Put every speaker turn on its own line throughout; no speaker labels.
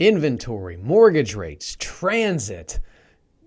inventory, mortgage rates, transit,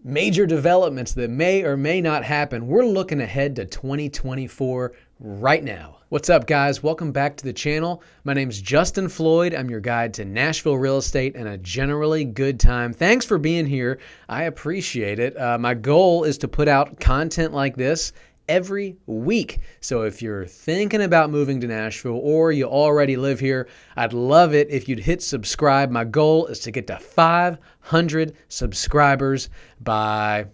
major developments that may or may not happen. We're looking ahead to 2024 right now. What's up, guys? Welcome back to the channel. My name's Justin Floyd. I'm your guide to Nashville real estate and a generally good time. Thanks for being here. I appreciate it. My goal is to put out content like this every week. So if you're thinking about moving to Nashville or you already live here, I'd love it if you'd hit subscribe. My goal is to get to 500 subscribers by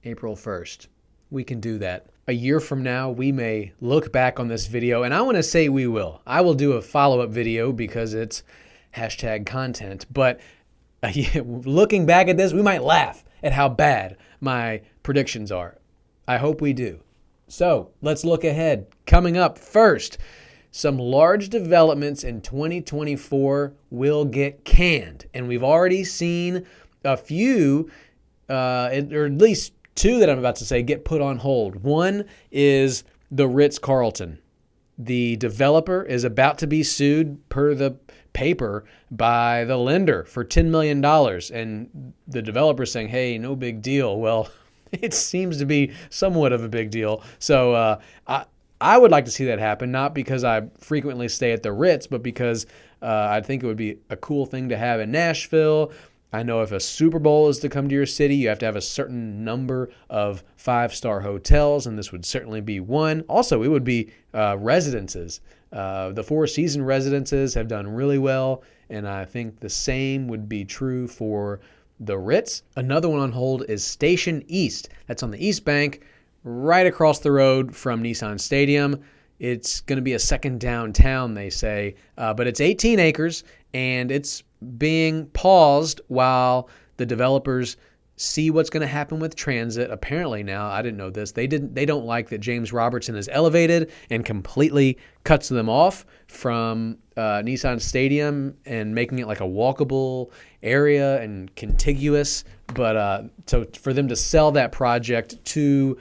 April 1st. We can do that. A year from now, we may look back on this video, and I want to say we will. I will do a follow-up video because it's hashtag content. But looking back at this, we might laugh at how bad my predictions are. I hope we do. So let's look ahead. Coming up first, some large developments in 2024 will get canned. And we've already seen a few, or at least two that I'm about to say, get put on hold. One is the Ritz Carlton. The developer is about to be sued per the paper by the lender for $10 million. And the developer is saying, hey, no big deal. Well, it seems to be somewhat of a big deal. So I would like to see that happen, not because I frequently stay at the Ritz, but because I think it would be a cool thing to have in Nashville. I know if a Super Bowl is to come to your city, you have to have a certain number of 5-star hotels, and this would certainly be one. Also, it would be residences. The Four Seasons residences have done really well, and I think the same would be true for the Ritz. Another one on hold is Station East. That's on the East Bank, right across the road from Nissan Stadium. It's going to be a second downtown, they say, but it's 18 acres, and it's being paused while the developers see what's going to happen with transit. Apparently now, I didn't know this, they don't like that James Robertson is elevated and completely cuts them off from Nissan Stadium and making it like a walkable area and contiguous. But so for them to sell that project to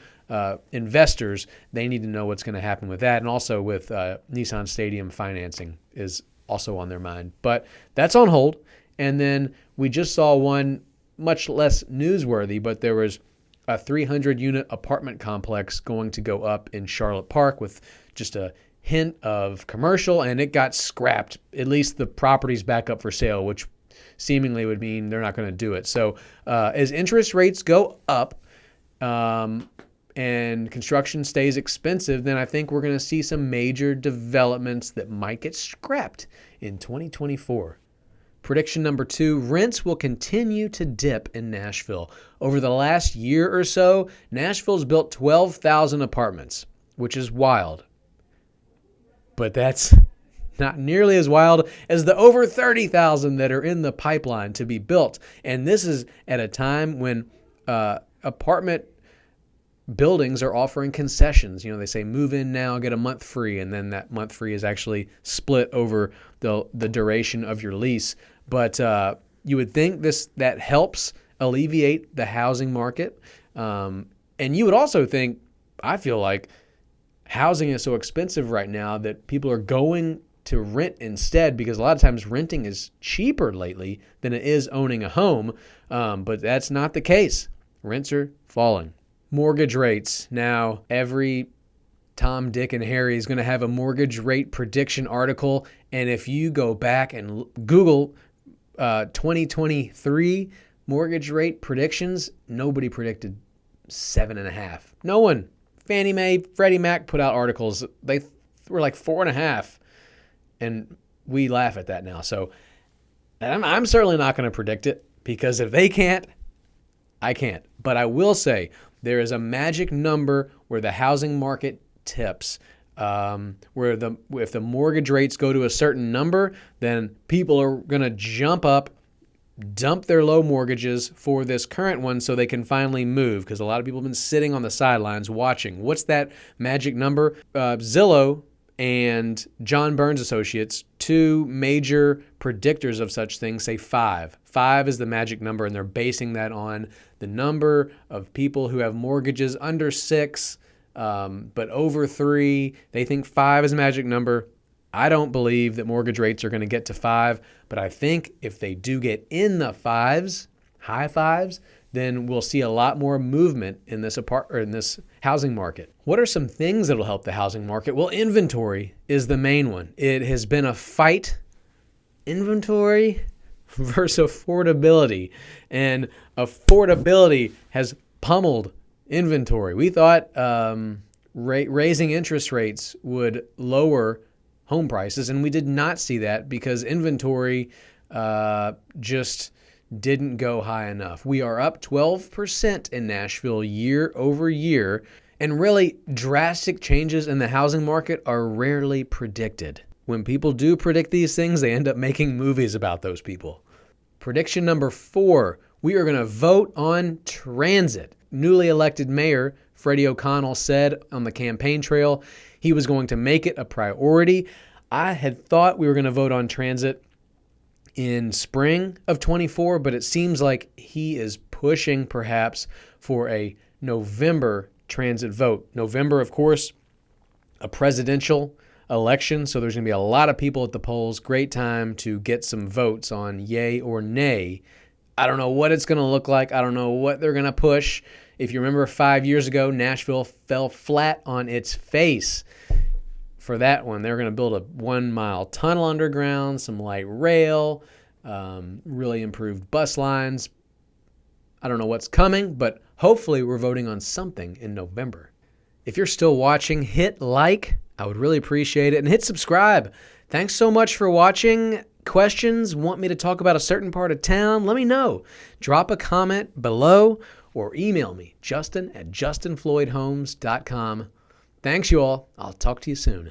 investors, they need to know what's going to happen with that. And also with Nissan Stadium financing is also on their mind. But that's on hold. And then we just saw one much less newsworthy, but there was a 300-unit apartment complex going to go up in Charlotte Park with just a hint of commercial, and it got scrapped. At least the property's back up for sale, which seemingly would mean they're not going to do it. So as interest rates go up and construction stays expensive, then I think we're going to see some major developments that might get scrapped in 2024. Prediction number 2, rents will continue to dip in Nashville. Over the last year or so, Nashville's built 12,000 apartments, which is wild. But that's not nearly as wild as the over 30,000 that are in the pipeline to be built. And this is at a time when apartment buildings are offering concessions. You know, they say move in now, get a month free, and then that month free is actually split over the duration of your lease. But you would think that helps alleviate the housing market. And you would also think, I feel like, housing is so expensive right now that people are going to rent instead, because a lot of times renting is cheaper lately than it is owning a home. But that's not the case. Rents are falling. Mortgage rates. Now, every Tom, Dick, and Harry is going to have a mortgage rate prediction article. And if you go back and Google 2023 mortgage rate predictions, nobody predicted 7.5. No one. Fannie Mae, Freddie Mac put out articles. They were like 4.5. And we laugh at that now. So I'm certainly not going to predict it, because if they can't, I can't. But I will say there is a magic number where the housing market tips, where if the mortgage rates go to a certain number, then people are going to jump up, dump their low mortgages for this current one so they can finally move, because a lot of people have been sitting on the sidelines watching. What's that magic number? Zillow and John Burns Associates, two major predictors of such things, say 5. 5 is the magic number, and they're basing that on the number of people who have mortgages under 6, but over 3. They think 5 is a magic number. I don't believe that mortgage rates are going to get to 5, but I think if they do get in the 5s, high 5s, then we'll see a lot more movement in this housing market. What are some things that will help the housing market? Well, inventory is the main one. It has been a fight, inventory versus affordability, and affordability has pummeled inventory. We thought raising interest rates would lower home prices, and we did not see that because inventory just didn't go high enough. We are up 12% in Nashville year over year, and really drastic changes in the housing market are rarely predicted. When people do predict these things, they end up making movies about those people. Prediction number 4, we are going to vote on transit. Newly elected mayor Freddie O'Connell said on the campaign trail he was going to make it a priority. I had thought we were going to vote on transit in spring of 24, but it seems like he is pushing perhaps for a November transit vote. November, of course, a presidential election, so there's going to be a lot of people at the polls. Great time to get some votes on yay or nay. I don't know what it's going to look like. I don't know what they're going to push. If you remember 5 years ago, Nashville fell flat on its face. For that one, they're going to build a 1-mile tunnel underground, some light rail, really improved bus lines. I don't know what's coming, but hopefully we're voting on something in November. If you're still watching, hit like. I would really appreciate it. And hit subscribe. Thanks so much for watching. Questions? Want me to talk about a certain part of town? Let me know. Drop a comment below or email me, justin@justinfloydhomes.com. Thanks, you all. I'll talk to you soon.